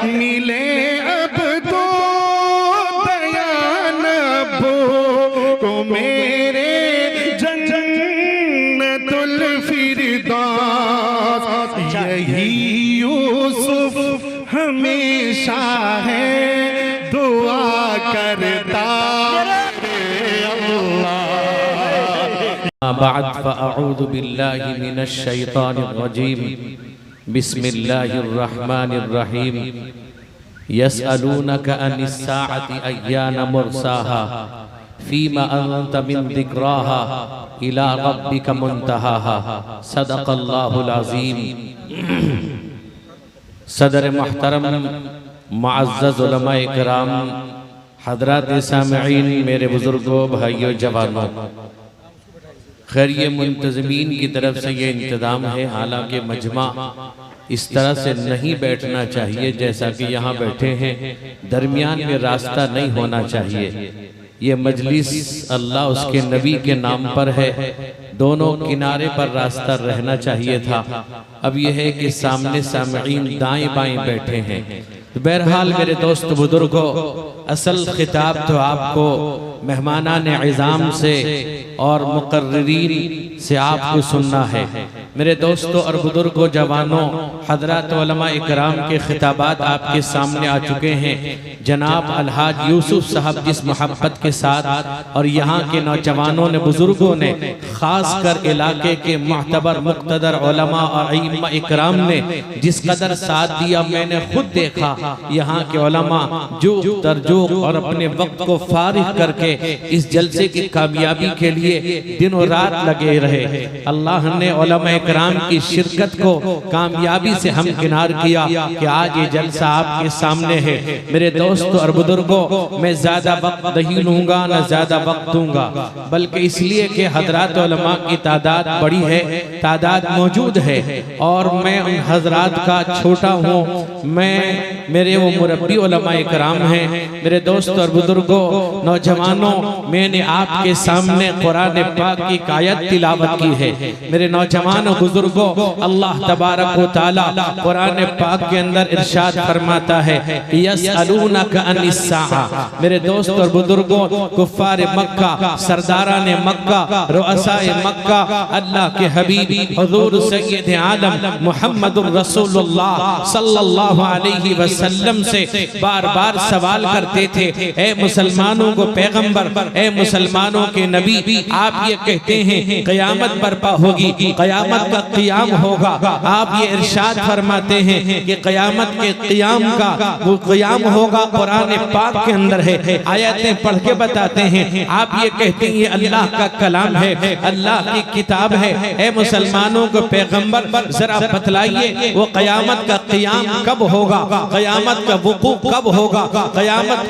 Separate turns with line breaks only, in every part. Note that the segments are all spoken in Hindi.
मिले अब तो दयानबो को मेरे जन्नतुल फिरदौस। यही यूसुफ हमेशा है दुआ करता
बाद फ़अऊज़ु बिल्लाहि मिनश शैतानिर रजीम। बिस्मिल्लाहिर रहमानिर रहीम। यसअलूनका अनिस्साअति अय्याना मुरसाहा फ़ीमा अंत मिन ज़िक्राहा इला रब्बिका मुंतहाहा। सदक़ल्लाहुल अज़ीम। सदर मुहतरम मुअज़्ज़ज़ उलमाए किराम, हज़रात सामिईन, मेरे बुजुर्गों, भाइयों, जवानों, खैर ये मुंतज़मीन की तरफ से ये इंतज़ाम है। हालांकि मजमा इस तरह से नहीं बैठना चाहिए जैसा कि यहाँ बैठे हैं, दरमियान में रास्ता नहीं होना चाहिए। ये मजलिस अल्लाह उसके नबी के नाम पर है, दोनों किनारे पर रास्ता रहना चाहिए था। अब यह है कि सामने सामईन दाएं बाएं बैठे हैं। तो बहरहाल मेरे दोस्त बुजुर्गों, असल खिताब तो आपको मेहमानान इज़ाम से और मुक़र्रिरीन से आपको सुनना है। मेरे दोस्तों और बुजुर्गों, जवानों, हज़रात उलमा इकराम के खिताबात आपके सामने आ चुके हैं। जनाब अलहाज यूसुफ साहब जिस मोहब्बत के साथ और यहाँ के नौजवानों ने, बुजुर्गों ने, ख़ास कर इलाके के मुअतबर मुक़्तदर उलमा और अइम्मा इकराम ने जिस कदर साथ दिया, मैंने खुद देखा। यहाँ के उलमा जो तरजोक और अपने वक्त को फारिग करके इस जलसे की कामयाबी के लिए दिनों रात लगे रहे। अल्लाह ने उलमा इकराम की शिरकत को कामयाबी से हमकिनार किया कि आज ये जलसा आपके सामने है। मेरे दोस्तों और बुजुर्गों, मैं ज्यादा वक्त नहीं लूंगा, न ज्यादा वक्त दूंगा, बल्कि इसलिए कि हजरात उलमा की तादाद बड़ी है, तादाद मौजूद है और मैं उन हजरात का छोटा हूँ। मेरे वो मुरब्बी उलमा इकराम हैं। मेरे दोस्तों और बुजुर्गों, नौजवानों, मैंने आपके सामने कुरान पाक की आयत तिलावत की है। मेरे नौजवानों बुजुर्गों, अल्लाह तबारक व तआला कुरान पाक के अंदर इरशाद फरमाता है, यसअलूनका अनिस्साअ। मेरे दोस्तों और बुजुर्गों, कुफ्फार मक्का, सरदारान मक्का, रुअसाए मक्का, अल्लाह के हबीब हुजूर सय्यद आलम मुहम्मदुर रसूलुल्लाह सल्लल्लाहु अलैहि वसल्लम से बार बार सवाल करते थे, ए मुसलमानों को पैगंबर, ए मुसलमानों के नबी, आप ये कहते हैं क़यामत बर्पा होगी, क़यामत का क़याम होगा। आप ये इरशाद फरमाते हैं कि क़यामत के क़याम का वो क़याम होगा, कुरान पाक के अंदर है, आयतें पढ़ के बताते हैं। आप ये कहते हैं ये अल्लाह का कलाम है, अल्लाह की किताब है। ए मुसलमानों को पैगंबर, जरा बतलाइए वो क़यामत का क़याम कब होगा, क़यामत का वुकू कब होगा, क़यामत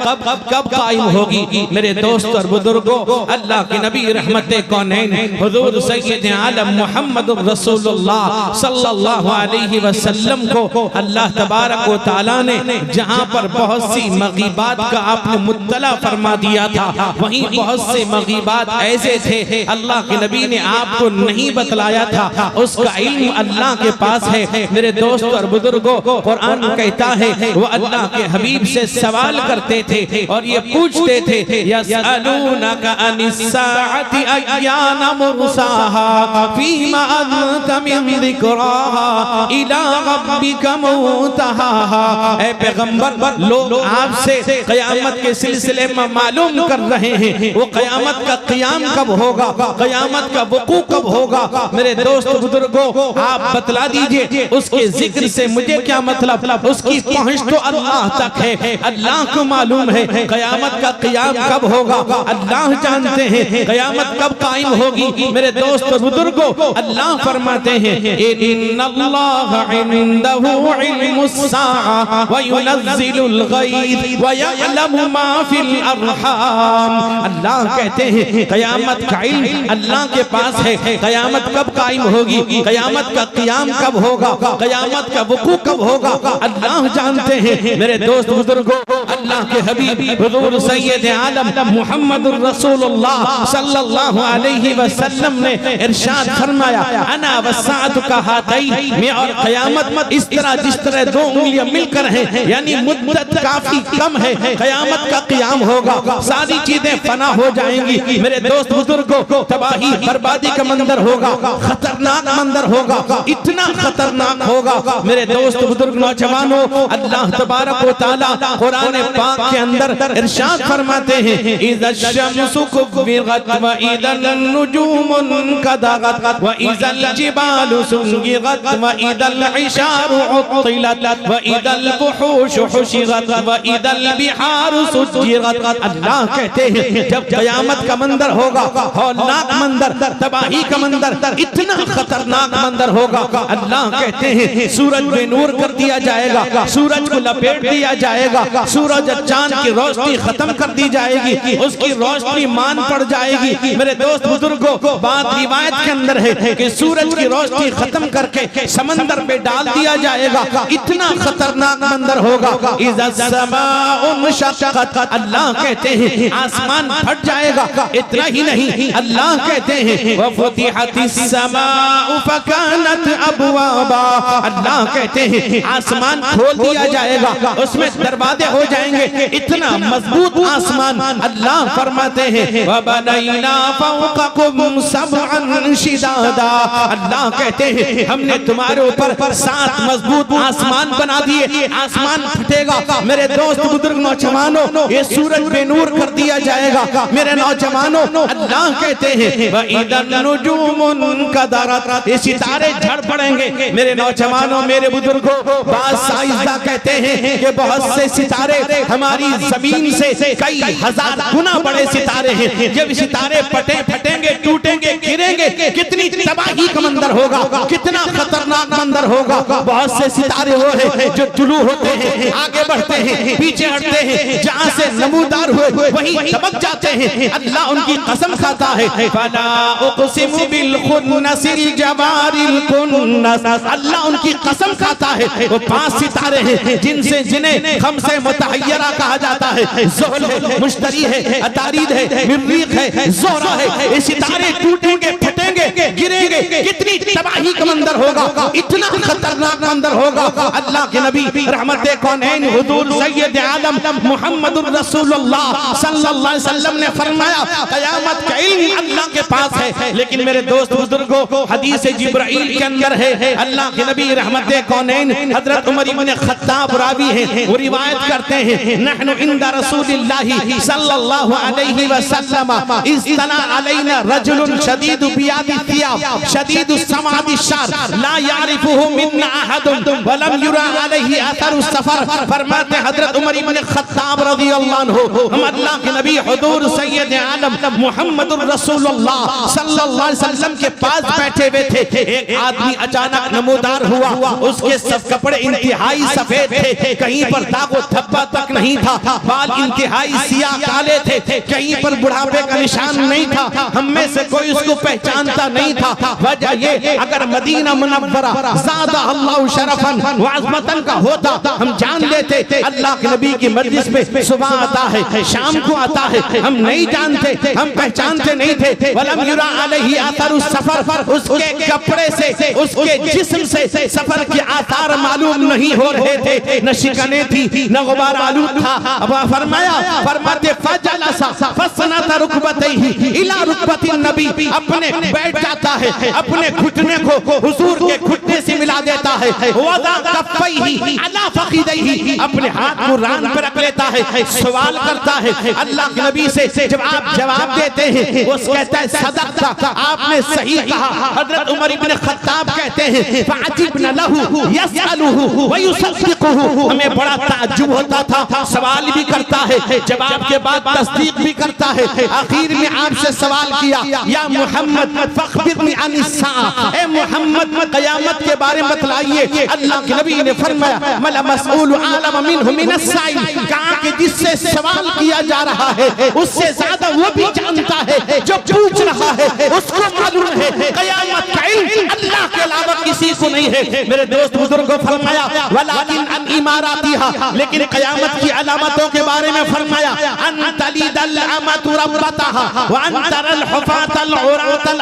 कब कायम होगी। मेरे दोस्त और बुजुर्गों, अल्लाह के नबी रहमत कौनैन हुजूर सय्यद आलम मुहम्मदुर रसूलुल्लाह सल्लल्लाहु अलैहि वसल्लम को अल्लाह तबारक व तआला ने जहां पर बहुत सी मगीबात का आपने मुत्तला फरमा दिया था, वहीं बहुत से मगीबात ऐसे थे अल्लाह के नबी ने आपको नहीं बतलाया था, उसका इल्म अल्लाह के पास है। मेरे दोस्त और बुजुर्गों, कुरान कहता है वो अल्लाह के हबीब से सवाल करते थे और ये पूछते थे, यसअलूनका अनिस्साअति अय्याना मुरसाहा फ़ीमा अंत मिन ज़िक्राहा इला रब्बिका मुंतहाहा। ऐ पैगंबर, लोग आपसे क़यामत के सिलसिले में मालूम कर रहे हैं वो क़यामत का क़याम कब होगा, क़यामत का वुकू कब होगा। मेरे दोस्त बुजुर्गों, आप बतला दीजिए उसके जिक्र से मुझे क्या मतलब, उसकी पहुंच तो अल्लाह तक है, अल्लाह को मालूम है क़यामत का क़याम कब होगा, अल्लाह जानते हैं क़यामत कब कायम होगी। मेरे दोस्त बुजुर्गों, अल्लाह फरमाते हैं इन्नल्लाह इंदहु इल्मुस्साअ व युनज़्ज़िलुल गैज़ व यअलमु मा फिल अरहाम। अल्लाह कहते हैं क़यामत का इल्म अल्लाह के पास है, क़यामत कब कायम होगी, क़यामत का क़याम कब होगा, क़यामत का वुकू कब होगा, अल्लाह जानते हैं। मेरे दोस्त बुजुर्गों, अल्लाह के हबीब हुजूर सय्यद आलम मुहम्मदुर रसूलुल्लाह सल्लल्लाहु अलैहि वसल्लम ने इरशाद फरमाया, अना अना वसात का हाथई, मैं और क़यामत इस तरह जिस तरह दो उंगलियां मिलकर हैं, यानी मुद्दत काफी कम है, क़यामत का क़याम होगा, सारी चीजें फना हो जाएंगी। मेरे दोस्त बुजुर्गों, तबाही बर्बादी का मंजर होगा, खतरनाक मंजर होगा, इतना खतरनाक होगा मेरे दोस्त बुजुर्ग नौजवानों। अल्लाह तबारक व तआला कुरान पाक के अंदर इरशाद फरमाते हैं, इज़ा शम्सु कुव्विरत व इज़ल नुजूमुन कदरत व इज़ल जिबालु सुंगिरत व इज़ल इशारु उत्तिलत व इज़ल बुहूशु हुशिरत व इज़ल बिहारु सुज्जिरत। अल्लाह कहते हैं जब क़यामत का मंजर होगा, हौलनाक मंजर, तबाही का मंजर, इतना खतरनाक मंजर होगा। अल्लाह कहते हैं सूरज बेनूर कर दिया जाएगा, सूरज को लपेट दिया जाएगा, सूरज चांद की रोशनी खत्म कर दी जाएगी, उसकी रोशनी मान पड़ जाएगी। मेरे दोस्त बुजुर्गों, बात रिवायत के अंदर है कि सूरज की रोशनी खत्म करके समंदर में डाल दिया जाएगा, इतना खतरनाक मंजर होगा। इज़ा समाउन शक़क़त, अल्लाह कहते हैं आसमान फट जाएगा। इतना ही नहीं, अल्लाह कहते हैं वफ़ुतिहतिस समाउ फ़कानत अबवाबा, अल्लाह कहते हैं आसमान खोल दिया जाएगा, उसमें दरवाजे हो जाएंगे, इतना मजबूत आसमान। अल्लाह फरमाते हैं वबनैना फ़ौक़कुम सबअन शिदादा, अल्लाह कहते हैं हमने तुम्हारे ऊपर 7 मजबूत आसमान बना दिए, आसमान फटेगा। मेरे दोस्त बुजुर्ग नौजवानों, ये सूरज बेनूर कर दिया जाएगा। मेरे नौजवानों, अल्लाह कहते हैं वइदन नुजूमुन कदरत, ये सितारे झड़ पड़ेंगे। मेरे नौजवानों, मेरे बुजुर्गों, बात साइंसदान कहते हैं कि बहुत से सितारे हमारी जमीन से कई हजार गुना बड़े सितारे हैं। जब सितारे फटेंगे, टूटेंगे, गिरेंगे, कितनी तबाही का मंजर होगा, कितना खतरनाक मंजर होगा। बहुत से सितारे वो हैं जो तुलू होते हैं, आगे बढ़ते हैं, पीछे हटते हैं, जहाँ से नमूदार हुए वहीं दबक जाते हैं। अल्लाह उनकी कसम खाता है, फला उक़सिमु बिल खुन्नसिल जवारिल कुन्नस, अल्लाह उनकी कसम खाता है। वो 5 सितारे हैं जिन्हें हमसे मुतहय्यरा कहा जाता है। ज़ुहल है, मुश्तरी है, अतारीद है, मिर्रीख है, ज़ोहरा है। ये सितारे टूटेंगे, फटेंगे, गिरेंगे, कितनी तबाही का मंजर होगा, इतना खतरनाक मंजर होगा। अल्लाह के नबी रहमते कौनैन हुजूर सैयद आलम मुहम्मदुर रसूलुल्लाह सल्लल्लाहु अलैहि वसल्लम ने फरमाया क़यामत का इल्म अल्लाह के पास है। लेकिन मेरे दोस्त बुजुर्गों, हदीस जिब्राइल के अंदर है, अल्लाह के नबी रहमते कौनैन हजरत उमर इब्न खत्ताब रावी हैं, वो रिवायत करते हैं, नहनु इंदा रसूलिल्लाहि सल्लल्लाहु अलैहि वसल्लम इस्तना अलैना रजुलुन शदीदु बियादि थियाब शदीदु समादि शार ला यारिफुहु मिन्ना अहदुन व लम युरा अलैहि अथरु सफर। फरमाते हजरत उमर इब्न खत्ताब रज़ियल्लाहु अन्हु, हम अल्लाह के नबी हुजूर सैयद आलम मुहम्मदुर रसूलुल्लाह सल्लल्लाहु अलैहि वसल्लम के पास बैठे हुए थे। एक आदमी अचानक नमूदार हुआ, उसके सब कपड़े इंतहाई सफेद थे, कहीं पर दागो धब्बा तक नहीं था, बाल इंतहाई सियाह काले थे, कहीं पर बुढ़ापे का निशान नहीं था, हम में से कोई उसको पहचानता नहीं था। वजह ये, अगर मदीना मुनव्वरा ज़ादा अल्लाहु शरफन व अज़मतन का होता, हम जान लेते। अल्लाह के नबी की मजलिस में सुबह आता है, शाम को आता है, हम नहीं जानते, हम पहचानते नहीं थे। वलम युरा अलैहि अथरु सफर, उसके कपड़े से, उसके जिस्म से सफर के आसार मालूम नहीं हो रहे थे, न शिकने थी, न गुबार आलूद था। अब फरमाते फजलसा फसनत रुकबतैहि इला रुकबतिन नबी, अपने बैठ जाता है, अपने घुटने को हुजूर के घुटने से मिला देता है, वदा कफ़ैहि अला फ़ख़िदैहि, अपने हाथ को रान पर रख लेता है, सवाल करता है अल्लाह के नबी से। जब आप जवाब देते हैं, वो कहता है सदक़ता, आपने सही कहा। हज़रत उमर इब्न खत्ताब कहते हैं फ़अजिबना लहु यसअलुहु व युसद्दिक़ुहु, हमें बड़ा ताज्जुब होता था, सवाल भी करता है, जवाब के बाद तस्दीक भी करता है। आखिर में आपसे सवाल किया, या मुहम्मद फ़ख़बिरनी अनिस्सा, ए मुहम्मद क़यामत के बारे में बतलाइए। अल्लाह के नबी ने फरमाया मल मसऊल आलम मिनहु मिनस्साइल, कहा कि जिससे सवाल किया जा रहा है उससे ज्यादा वो भी जानता है जो पूछ रहा है, उसको मालूम है। क़यामत का इल्म अल्लाह के अलावा किसी को नहीं है। मेरे दोस्त बुजुर्गों, फरमाया वलाकिन अन इमारातिहा, लेकिन क़यामत की अलामतों के बारे में फरमाया अन तलीदल अमतु रब्बतहा व अन तरल हुफातल उरातल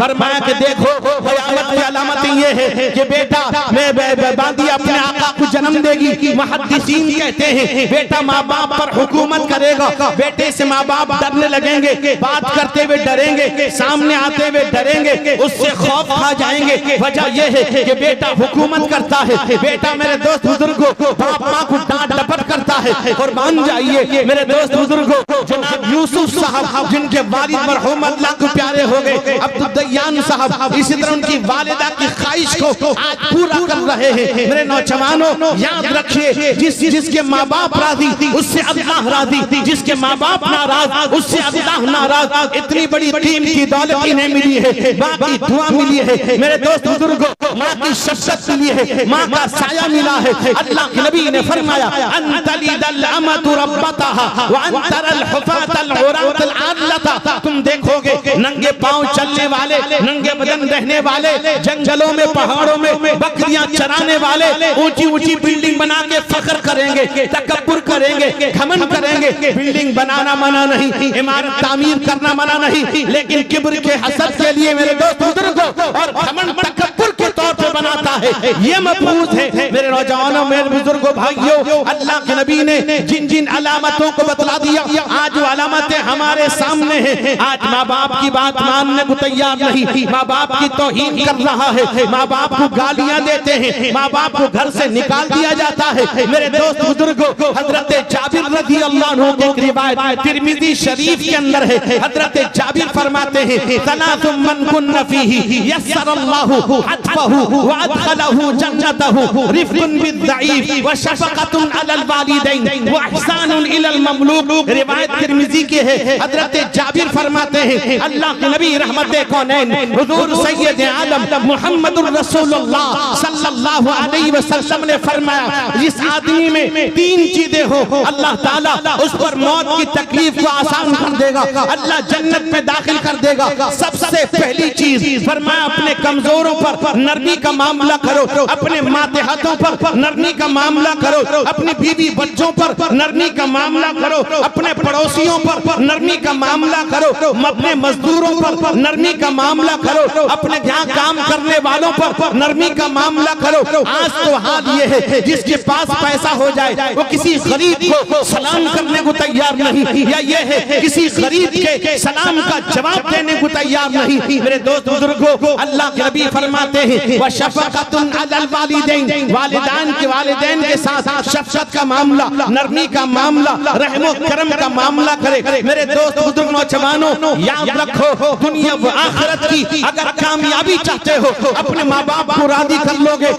फरमाया कि देखो क़यामत की अलामतें ये है कि बेटा मैं बांदी अपने आका को जन्म देगी। मुहद्दिसीन कहते हैं बेटा माँ बाप पर हुकूमत करेगा, बेटे से माँ बाप डरने लगेंगे, बात करते हुए डरेंगे, सामने आते हुए डरेंगे, उससे खौफ खा जाएंगे। वजह यह है कि बेटा हुकूमत करता है, बेटा मेरे दोस्त बुजुर्गों बाप माँ को डांट डपट करता है। और मान जाइए मेरे दोस्त बुजुर्गों जनाब यूसुफ साहब जिनके वालिद मरहूम अल्लाह को प्यारे हो गए, अब्दुद्दय्यान साहब इसी तरह उनकी वालिदा की ख्वाहिश को आज पूरा कर रहे हैं। मेरे नौजवानों याद रखिए जिसके माँ बाप राजी उससे अल्लाह राजी, जिसके माँ बाप नाराज उससे अल्लाह नाराज। इतनी बड़ी टीम की दौलत इन्हें मिली है, माँ की दुआ मिली है, मेरे दोस्त बुजुर्गों माँ की शफ़क़त मिली है, माँ का साया मिला है। अल्लाह के नबी ने फरमाया अंतलिदल अमतु रब्बतहा व अंतरल हुफातल उरातल आदलता। तुम देखोगे नंगे पांव चलने वाले, नंगे बदन रहने वाले, जंगलों में पहाड़ों में बकरियां चराने वाले ऊंची ऊंची बिल्डिंग बना के फख्र करेंगे, तकब्बुर करेंगे, घमंड करेंगे। बिल्डिंग बनाना मना नहीं, इमारत तामीर करना मना नहीं, लेकिन किब्र के हसद के लिए मेरे दोस्त बुजुर्गों और घमंड तकब्बुर के तौर पे बनाता है। ये महफूज है मेरे नौजवानों मेरे बुजुर्गों भाइयों। अल्लाह के नबी ने जिन जिन अलामतों को बतला दिया, आज वो अलामतें हमारे सामने हैं। आज माँ बाप की बात मानने को तैयार नहीं, माँ बाप की तौहीन कर रहा है, माँ बाप को गालियां देते हैं, माँ बाप को घर से निकाल दिया जाता है। मेरे दोस्त बुजुर्गों हजरत जाबिर रज़ी अल्लाह अन्हु की एक रिवायत तिर्मिज़ी शरीफ के अंदर है। हजरत जाबिर फरमाते हैं सलासुम मन कुन्न फीही यस्सरल्लाहु अतफहु व अदखलहु जन्नतहु रिफ़्क़ुन बिज़्ज़ईफ़ व शफ़क़तुन अलल वालिदैन व इहसानुन इलल ममलूक। रिवायत तिर्मिज़ी की है। हजरत जाबिर फरमाते हैं अल्लाह के नबी रहमते कौनैन हुजूर सैयद आलम मुहम्मदुर रसूलुल्लाह सल्लल्लाहु अलैहि वसल्लम ने फरमाया जिस आदमी में तीन चीजें हो अल्लाह ताला उस पर मौत की तकलीफ को आसान कर देगा, अल्लाह जन्नत में दाखिल कर देगा। सबसे पहली चीज फरमाया अपने कमजोरों पर नरमी का मामला करो, अपने मातहतों पर नरमी का मामला करो, अपनी बीवी बच्चों पर नरमी का मामला करो, अपने पड़ोसियों पर नरमी का मामला करो, अपने मजदूरों पर नरमी का मामला करो, अपने यहाँ काम करने वालों पर नरमी का मामला करो। आज तो हाल ये है जिसके पास पैसा हो जाए वो किसी गरीब को सलाम करने को तैयार नहीं, या ये है किसी गरीब के सलाम का जवाब देने को तैयार नहीं। मेरे दोस्त बुजुर्गों अल्लाह के नबी फरमाते हैं व शफ़क़तुन अलल वालिदैन, वालिदैन के साथ शफ़क़त का मामला, नरमी का मामला, रहमो करम का मामला करे। मेरे दोस्त बुजुर्ग नौजवानों याद रखो दुनिया व आखिरत की अगर कामयाबी चाहते हो अपने माँ बाप को राजी कर लोगे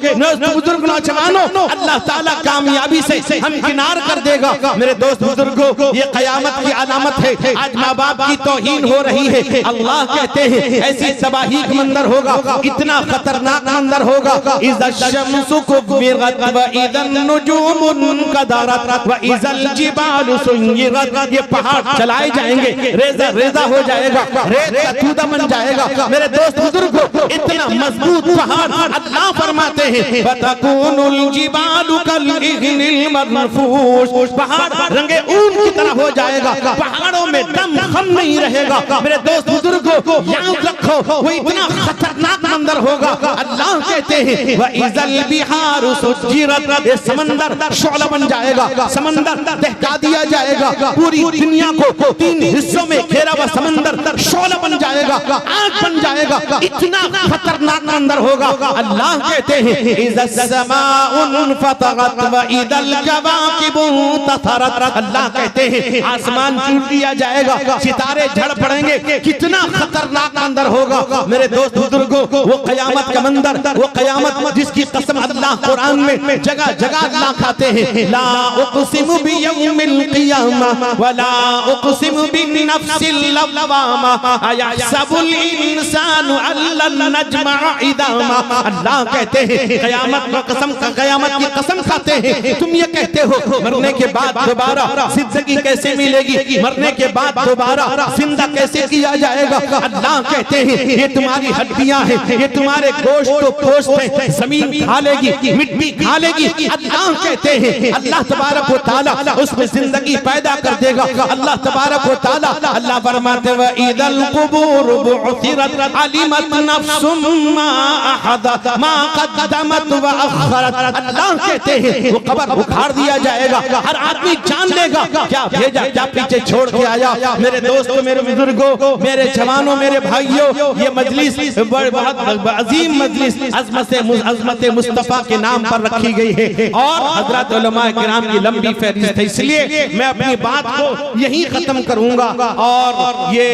बुजुर्ग नौजवानों अल्लाह ताला कामयाबी से हमकिनार कर देगा। मेरे दोस्त बुजुर्गों ये क़यामत की अलामत है। आज माँ बाप की तौहीन हो रही है। अल्लाह कहते हैं ऐसी तबाही का मंजर होगा, इतना खतरनाक मंजर होगा। इज़ा शम्सु कुव्विरत व इज़न नुजूमुन कदरत व इज़ल जिबालु सुय्यिरत। ये पहाड़ चलाए जाएंगे, रेजा रेजा हो जाएगा, रेत का तूदा बन जाएगा। मेरे दोस्त बुजुर्गों इतना मजबूत पहाड़ अल्लाह फरमाते हैं फतकूनुल जिबालु कल इग्निल मनफूश। पहाड़ रंगे ऊन की तरह हो जाएगा, पहाड़ों में दम खम नहीं रहेगा। मेरे दोस्त बुजुर्गों याद रखो वो इतना खतरनाक मंजर होगा। अल्लाह कहते हैं व इज़ल बिहारु सुज्जिरत। ये समंदर शोला बन जाएगा, समंदर दहका दिया जाएगा, पूरी दुनिया को तीन हिस्सों में घेरा हुआ समंदर शोला बन जाएगा, आग बन जाएगा। इतना खतरनाक मंजर होगा। अल्लाह कहते हैं इज़स समाउन फतरत व इज़ल कवाकिबु तसरत। अल्लाह कहते हैं आसमान टूट दिया जाएगा, सितारे झड़ पड़ेंगे। कितना खतरनाक मंजर होगा। मेरे दोस्त बुजुर्गों वो क़यामत का मंजर, वो क़यामत जिसकी कसम अल्लाह कुरान में जगह जगह अल्लाह खाते हैं ला उक़सिमु बियौमिल क़ियामा व ला उक़सिमु बिन्नफ्सिल लव्वामा अयहसबुल इंसानु अल्लन नजमअ इदामा। अल्लाह कहते हैं क़यामत की कसम खाते हैं तुम ये कहते हो मरने के बाद दोबारा जिंदगी कैसे मिलेगी, मरने के बाद दोबारा जिंदा कैसे किया जाएगा। अल्लाह कहते हैं ये तुम्हारी हड्डियां हैं, ये तुम्हारे गोश्त तो गोश्त है जमीन खा लेगी, मिट्टी खा लेगी। अल्लाह कहते हैं अल्लाह तबारक व तआला उसमें जिंदगी पैदा कर देगा। अल्लाह तबारक व तआला अल्लाह फरमाते व इदल कुबूर बुअथिरत अलिमत नफ्सुम मा अहदत मा क़द्दमत व अखरत। अल्लाह कहते हैं वो कब्र उखाड़ दिया जाएगा, हर आदमी जान लेगा क्या भेजा क्या पीछे छोड़ के आया। मेरे दोस्तों, मेरे बुजुर्गों, मेरे जवानों, मेरे भाइयों, ये मजलिस बहुत अजीम मजलिस अज़मत मुस्तफ़ा के नाम पर रखी गई है और हज़रत उलमाए किराम की लंबी फहरिस्त है। इसलिए मैं अपनी बात को यहीं खत्म करूंगा और ये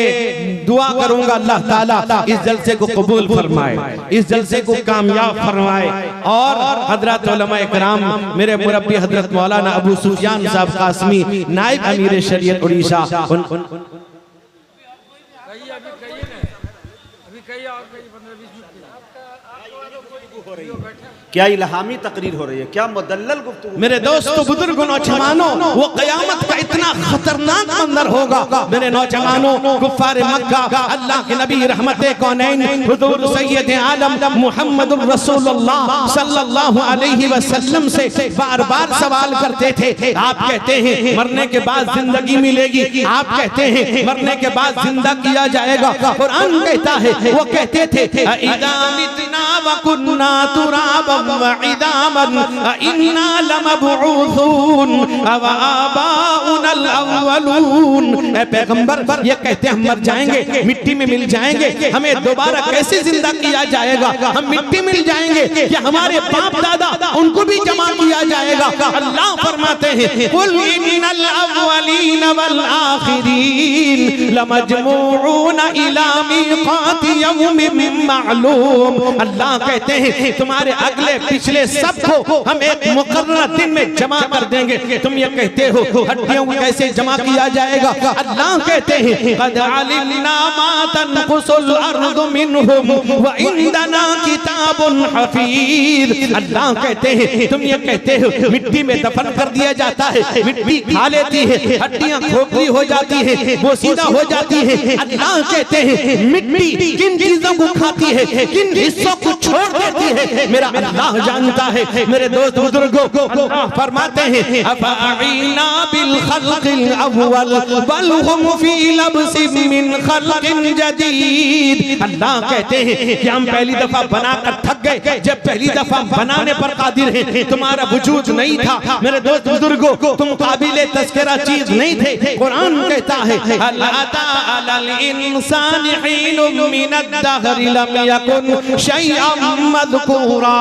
दुआ करूंगा अल्लाह ताला इस जलसे को कबूल फरमाए, इस जलसे को कामयाब फरमाए। और हज़रत उलमाए किराम, मेरे मुरब्बी हज़रत मौलाना अबू सुफियान साहब कासमी, नायब अमीर शरीयत उड़ीसा,
क्या इल्हामी तकरीर हो रही है, क्या मुदल्लल गुफ्तगू।
मेरे दोस्तों, बुजुर्गों, नौजवानों, वो क़यामत का इतना खतरनाक मंजर होगा। मेरे नौजवानों, कुफ्फार मक्का अल्लाह के नबी रहमते कौनैन हुजूर सैयद आलम मुहम्मदुर रसूलुल्लाह सल्लल्लाहु अलैहि वसल्लम से बार-बार सवाल करते थे। आप कहते हैं मरने के बाद जिंदगी मिलेगी, आप कहते हैं मरने के बाद जिंदा किया जाएगा। कुरान कहता है, वो कहते थे इदा मितना व कुन्ना तुराबन व इदामन इन्ना लमबऊसून व आबाउनल अव्वलून। ऐ पैगंबर, ये कहते हैं हम मर जाएंगे, मिट्टी में मिल जाएंगे, हमें दोबारा कैसे जिंदा किया जाएगा? हम मिट्टी मिल जाएंगे कि हमारे बाप दादा उनको भी जमा किया जाएगा? अल्लाह फरमाते हैं कुल इन्नल अव्वलीन वल आखिरीन लमजमूऊन इला मीक़ाति यौमिन मालूम। अल्लाह कहते हैं तुम्हारे अगले पिछले सबको हम एक मुकर्रर दिन में जमा कर देंगे। तुम ये कहते हो हड्डियों को कैसे जमा किया जाएगा? अल्लाह कहते हैं क़द अलिमना मा तनकुसुल अर्दु मिनहुम व इंदना किताबुन हफीज़। अल्लाह कहते हैं तुम ये कहते हो मिट्टी में दफन कर दिया जाता है, मिट्टी खा लेती है, हड्डियां खोखली हो जाती है, वो सीधा हो जाती है। अल्लाह कहते हैं मिट्टी किन चीजों को खाती है, किन हिस्सों को छोड़ देती है, मेरा अल्लाह जानता है। मेरे दोस्त बुजुर्गों, अल्लाह फरमाते हैं अफ़अइना बिल खल्क़िल अव्वल बल हुम फी लब्सिम मिन खल्क़िन जदीद। अल्लाह कहते हैं कि हम पहली दफा बनाकर थक गए, जब पहली दफा बनाने पर कादिर हैं, तुम्हारा वजूद नहीं था। मेरे दोस्त बुजुर्गों, तुम काबिले तज़किरा चीज नहीं थे। कुरान कहता है हल अता अलल इंसानि हीनुम मिनद दहरि लम यकुन शैअन मज़कूरा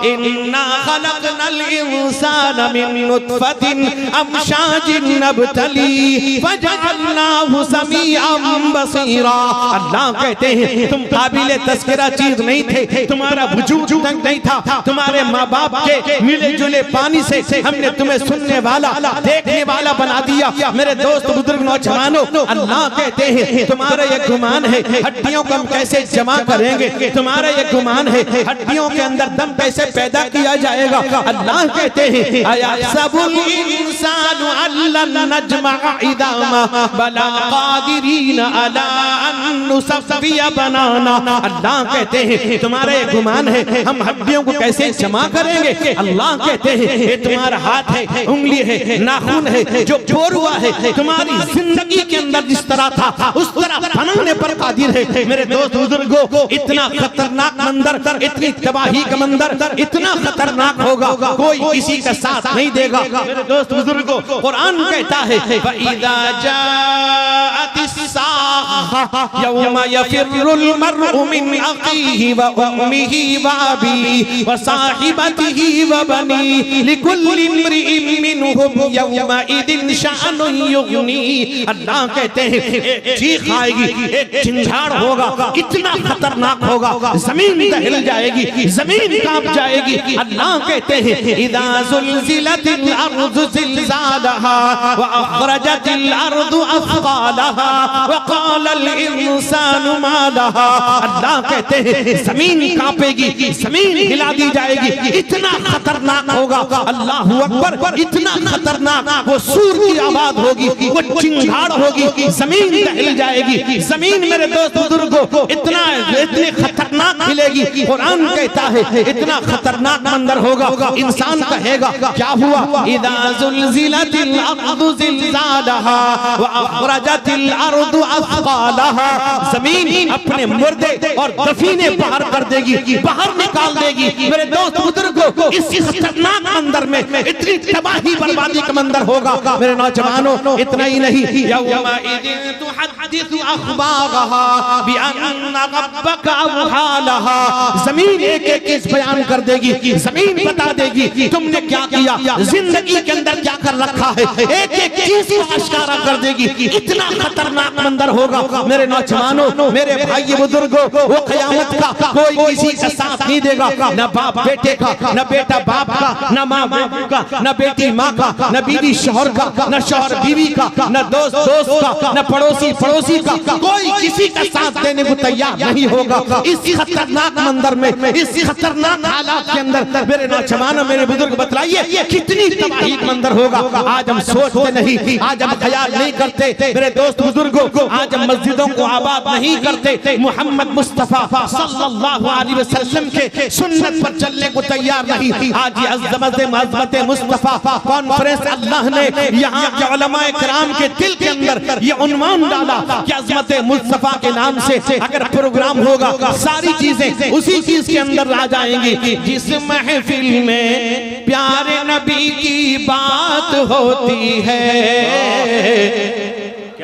इन्ना खलक़नल इंसाना मिन नुत्फतिन अमशाजिन नब्तली फजअलनाहु समीअन बसीरा। अल्लाह कहते हैं तुम काबिले तज़किरा चीज नहीं थे, तुम्हारा वजूद तक नहीं था। तुम्हारे माँ बाप के मिले जुले पानी से हमने तुम्हें सुनने वाला, देखने वाला बना दिया। मेरे दोस्त बुजुर्ग नौजवानों, अल्लाह कहते हैं तुम्हारा ये गुमान है हड्डियों को हम कैसे जमा करेंगे, तुम्हारा ये गुमान है हड्डियों के अंदर दम कैसे पैदा किया जाएगा। अल्लाह कहते हैं अयहसबुल इंसानु अल्लन नजमअ इदामा बला कादिरीन अला अन नुसव्विय बनाना। अल्लाह कहते हैं तुम्हारा ये गुमान है हम हड्डियों को कैसे जमा करेंगे। अल्लाह कहते हैं ये तुम्हारा हाथ है, उंगली है, नाखून है, जो जोड़ हुआ है तुम्हारी जिंदगी के अंदर जिस तरह था उस तरह बनाने पर कादिर है। मेरे दोस्त बुजुर्गों, इतना खतरनाक मंजर, इतनी तबाही का मंजर, इतना खतरनाक होगा कोई किसी का साथ नहीं देगा। मेरे दोस्त बुजुर्गों, कुरान कहता है फइज़ा जाअतिस साख़ा यौमा यफ़िर्रुल मर्उ मिन अख़ीहि व उम्मिहि व अबीहि व साहिबतिहि व बनीहि लिकुल्लि इम्रिइन मिनहुम यौमइदिन शअनुन युग़नी। अल्लाह कहते हैं एक चीख आएगी, एक झंझार होगा, इतना खतरनाक होगा, जमीन दहल जाएगी, जमीन कांप जाएगी। अल्लाह कहते हैं इज़ा ज़ुलज़िलतिल अर्ज़ु ज़िलज़ालहा व अख़रजतिल अर्ज़ु अथक़ालहा व क़ालल इंसानु मा लहा। अल्लाह कहते हैं जमीन कांपेगी, जमीन हिला दी जाएगी, इतना खतरनाक होगा। अल्लाहू अकबर, इतना खतरनाक। वो सूर की आवाज होगी, वो चिंगाड़ होगी, जमीन हिल जाएगी। जमीन मेरे दोस्त बुजुर्गों इतनी खतरनाक हिलेगी। कुरान कहता है इतना खतरनाक मंजर होगा। इंसान कहेगा क्या हुआ? इदा ज़ुलज़िलतिल अर्दु ज़िलज़ालहा व अखरजतिल अर्दु अस्क़ालहा। जमीन अपने मुर्दे और दफीने बाहर कर देगी, बाहर निकाल देगी। मेरे दोस्त बुजुर्गों, इस खतरनाक मंजर में इतनी तबाही बर्बादी का मंजर होगा। मेरे नौजवानों, इतना ही नहीं, यौमा इदिन तुहद्दिसु अख़बारहा बिअन्ना रब्बका अवहा लहा। जमीन एक एक चीज बयान कर देगी। जमीन बता देगी तुमने क्या किया, जिंदगी के अंदर क्या कर रखा है। एक एक चीज को आश्कारा कर देगी। इतना खतरनाक मंजर होगा। मेरे नौजवानों, मेरे भाई बुजुर्गों, वो क़यामत का कोई किसी का साथ नहीं देगा। न बाप बेटे का, न बेटा बाप का, न माँ बाप का, न बेटी माँ का, न बीवी शौहर का, न शौहर बीवी का, न दोस्त दोस्त का, न पड़ोसी पड़ोसी का। कोई किसी का साथ देने को तैयार नहीं होगा। इस खतरनाक मंजर में, इस खतरनाक हालात के अंदर मेरे नौजवानों, मेरे बुजुर्ग, बतलाइए कितनी तबाही मंजर होगा। आज हम सोचते नहीं, आज हम ख्याल नहीं करते। मेरे दोस्त बुजुर्गों, आज हम मस्जिदों को आबाद नहीं करते। मोहम्मद मुस्तफा सल्लल्लाहु अलैहि वसल्लम के सुन्नत पर चलने को तैयार नहीं। आज ये अज़मत मुस्तफा कॉन्फ्रेंस अल्लाह ने यहाँ के उलमाए किराम के दिल के अंदर ये उन्वान डाला कि अज़मत मुस्तफा के नाम से अगर प्रोग्राम होगा, सारी चीजें उसी चीज के अंदर आ जाएंगी। जिस महफिल में प्यारे नबी की बात होती है,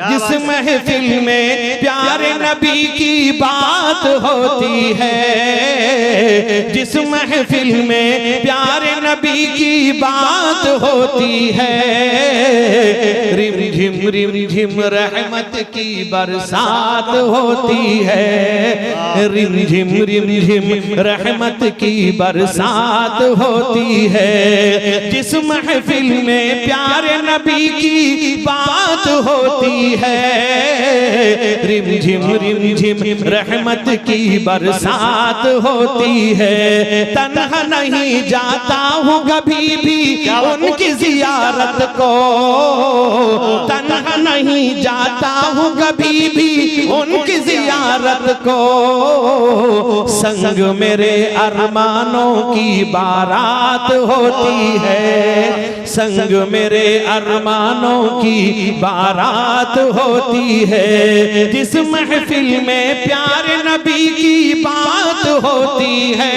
जिस महफिल में प्यारे नबी की बात होती है, जिस महफिल में प्यारे नबी की बात होती है, रिम झिम रहमत की बरसात होती है, रिम झिम रहमत की बरसात होती है। जिस महफिल में प्यारे नबी की बात होती है, रिम झिम रहमत की बरसात होती है। तन्हा नहीं जाता हूँ कभी भी उनकी जियारत को, तन्हा नहीं जाता हूँ कभी भी उनकी जियारत को। संग मेरे अरमानों की बारात होती है, संग मेरे अरमानों की बारात होती है। जिस महफिल में प्यारे नबी की बात होती है,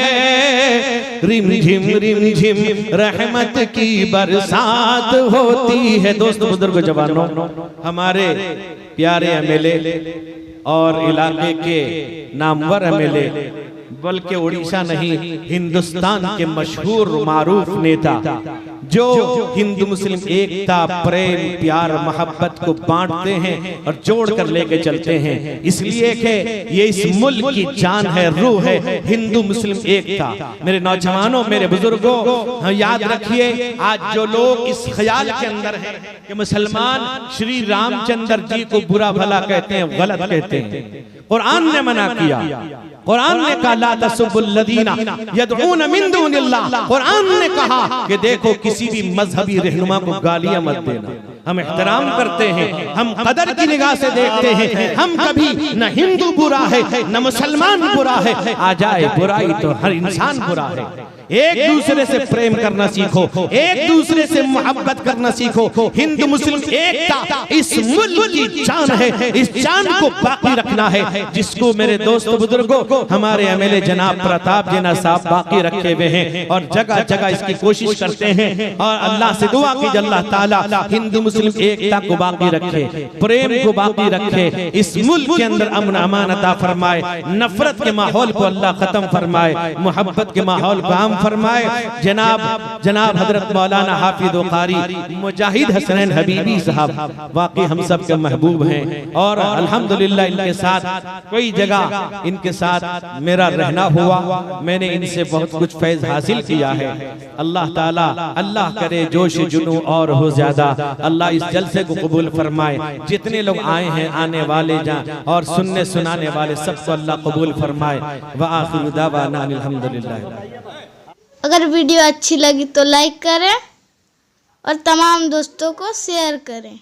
रिम झिम रहमत की बरसात होती है। दोस्तों बुजुर्ग जवानों, हमारे प्यारे एमएलए और इलाके के नामवर एमएलए, बल्कि उड़ीसा नहीं हिंदुस्तान के मशहूर मारूफ नेता, जो हिंदू मुस्लिम एकता, प्रेम, प्यार, मोहब्बत को बांटते हैं और जोड़ कर लेके चलते हैं। इसलिए कि ये इस मुल्क की जान है, रूह है, हिंदू मुस्लिम एकता। मेरे नौजवानों, मेरे बुजुर्गों, याद रखिए, आज जो लोग इस ख्याल के अंदर हैं कि मुसलमान श्री रामचंद्र जी को बुरा भला कहते हैं, गलत कहते हैं। कुरान ने मना किया, कुरान ने कहा ला तसुब्बुल्लज़ीना यदऊन मिन दुनिल्लाह। कुरान ने कहा कि देखो किसी भी मजहबी रहनुमा को गालियां मत देना। हम एहतराम करते हैं, हम कदर की निगाह से देखते हैं। हम कभी न हिंदू बुरा है न मुसलमान बुरा है। आ जाए बुराई तो हर इंसान बुरा है। एक दूसरे से प्रेम करना सीखो, एक दूसरे से मोहब्बत करना सीखो। हिंदू मुस्लिम एकता इस मुल्क की जान है, इस जान को बाकी रखना है, जिसको मेरे दोस्त बुजुर्गों हमारे एमएलए जनाब प्रताप जेना साहब बाकी रखे हुए हैं और जगह जगह इसकी कोशिश करते हैं। और अल्लाह से दुआ की अल्लाह ताला हिंदू मुस्लिम एकता को बाकी रखे, प्रेम को बाकी रखे, इस मुल्क के अंदर अमन अमान अता फरमाए, नफरत के माहौल को अल्लाह खत्म फरमाए, मोहब्बत के माहौल को आम फरमाए जनाब हजरत मौलाना हाफिज कारी मुजाहिद हसनैन हबीबी साहब वाकई हम सब के महबूब हैं और अल्हम्दुलिल्लाह इनके साथ कई जगह इनके साथ मेरा रहना हुआ, मैंने इनसे बहुत कुछ फैज़ हासिल किया है। अल्लाह ताला अल्लाह करे जोश जुनू और हो ज्यादा, अल्लाह इस जलसे को कबूल फरमाए। जितने लोग आए हैं, आने वाले और सुनने सुनाने वाले सबको अल्लाह कबूल फरमाए। व आखिरु दावाना अल्हम्दुलिल्लाह।
अगर वीडियो अच्छी लगी तो लाइक करें और तमाम दोस्तों को शेयर करें।